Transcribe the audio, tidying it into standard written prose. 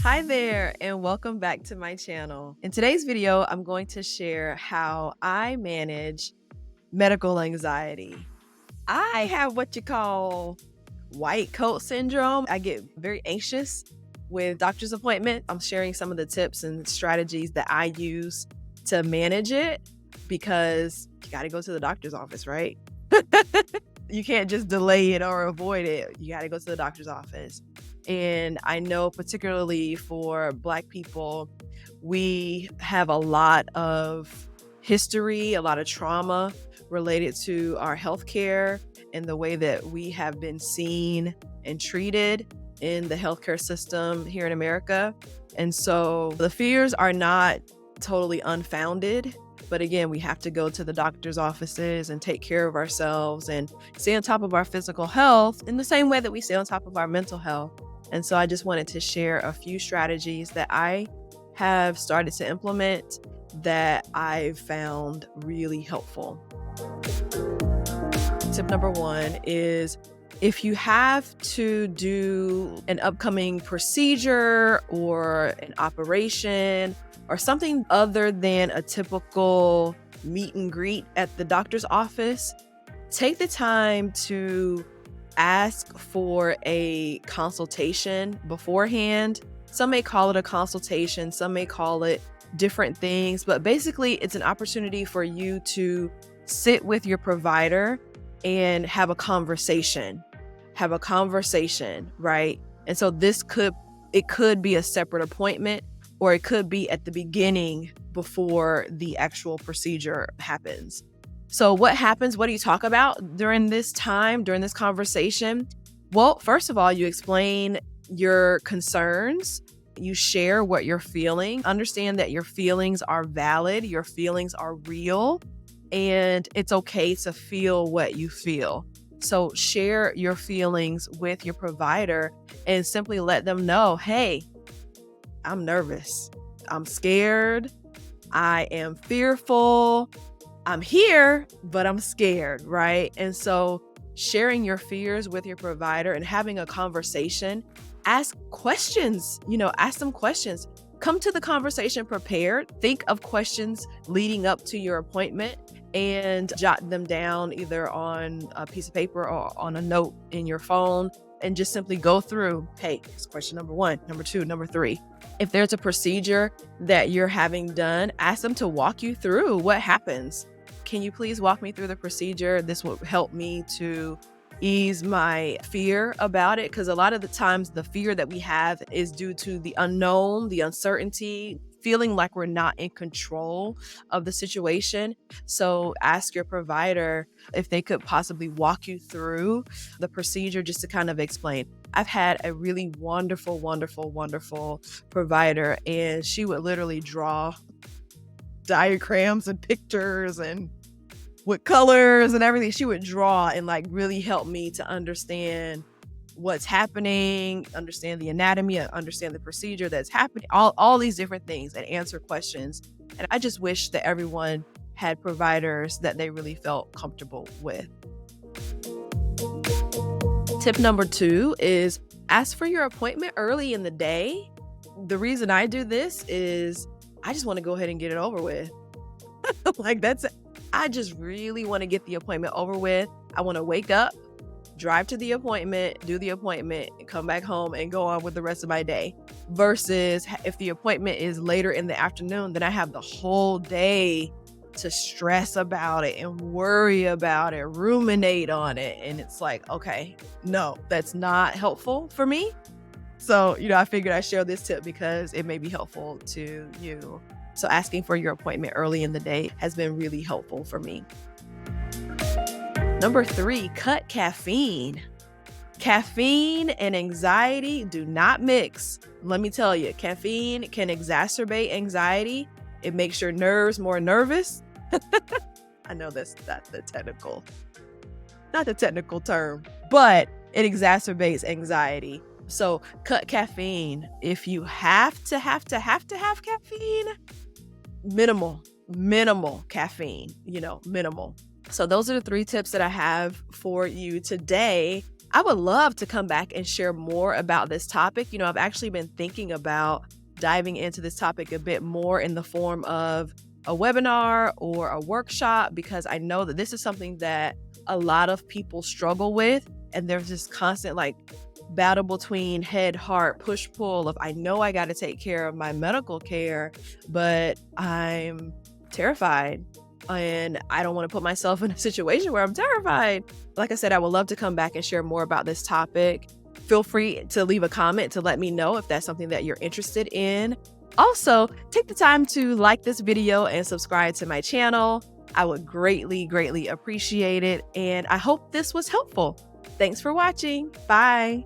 Hi there, and welcome back to my channel. In today's video, I'm going to share how I manage medical anxiety. I have what you call white coat syndrome. I get very anxious with doctor's appointment. I'm sharing some of the tips and strategies that I use to manage it because you got to go to the doctor's office, right? You can't just delay it or avoid it. You got to go to the doctor's office. And I know particularly for Black people, we have a lot of history, a lot of trauma related to our healthcare and the way that we have been seen and treated in the healthcare system here in America. And so the fears are not totally unfounded. But again, we have to go to the doctor's offices and take care of ourselves and stay on top of our physical health in the same way that we stay on top of our mental health. And so I just wanted to share a few strategies that I have started to implement that I've found really helpful. Tip number one is if you have to do an upcoming procedure or an operation or something other than a typical meet and greet at the doctor's office, take the time to ask for a consultation beforehand. Some may call it a consultation, some may call it different things, but basically it's an opportunity for you to sit with your provider and have a conversation, right? And so it could be a separate appointment, or it could be at the beginning before the actual procedure happens. So what happens? What do you talk about during this conversation? Well, first of all, you explain your concerns. You share what you're feeling. Understand that your feelings are valid. Your feelings are real. And it's okay to feel what you feel. So share your feelings with your provider and simply let them know, hey, I'm nervous. I'm scared. I am fearful. I'm here, but I'm scared, right? And so sharing your fears with your provider and having a conversation, ask questions, ask them questions. Come to the conversation prepared. Think of questions leading up to your appointment and jot them down either on a piece of paper or on a note in your phone and just simply go through, hey, it's question number 1, number 2, number 3. If there's a procedure that you're having done, ask them to walk you through what happens. Can you please walk me through the procedure? This will help me to ease my fear about it, because a lot of the times the fear that we have is due to the unknown, the uncertainty, feeling like we're not in control of the situation. So ask your provider if they could possibly walk you through the procedure just to kind of explain. I've had a really wonderful provider, and she would literally draw diagrams and pictures and with colors and everything. She would draw and really help me to understand what's happening, understand the anatomy, understand the procedure that's happening, all these different things, and answer questions. And I just wish that everyone had providers that they really felt comfortable with. Tip number 2 is ask for your appointment early in the day. The reason I do this is I just want to go ahead and get it over with. I just really want to get the appointment over with. I want to wake up, drive to the appointment, do the appointment, and come back home and go on with the rest of my day. Versus if the appointment is later in the afternoon, then I have the whole day to stress about it and worry about it, ruminate on it. And it's like, okay, no, that's not helpful for me. So, I figured I'd share this tip because it may be helpful to you. So asking for your appointment early in the day has been really helpful for me. Number 3, cut caffeine. Caffeine and anxiety do not mix. Let me tell you, caffeine can exacerbate anxiety. It makes your nerves more nervous. I know that's not the technical term, but it exacerbates anxiety. So cut caffeine. If you have to have caffeine, minimal caffeine, minimal. So those are the 3 tips that I have for you today. I would love to come back and share more about this topic. I've actually been thinking about diving into this topic a bit more in the form of a webinar or a workshop, because I know that this is something that a lot of people struggle with. And there's this constant battle between head, heart, push, pull of, I know I got to take care of my medical care, but I'm terrified and I don't want to put myself in a situation where I'm terrified. Like I said, I would love to come back and share more about this topic. Feel free to leave a comment to let me know if that's something that you're interested in. Also, take the time to like this video and subscribe to my channel. I would greatly, greatly appreciate it. And I hope this was helpful. Thanks for watching. Bye.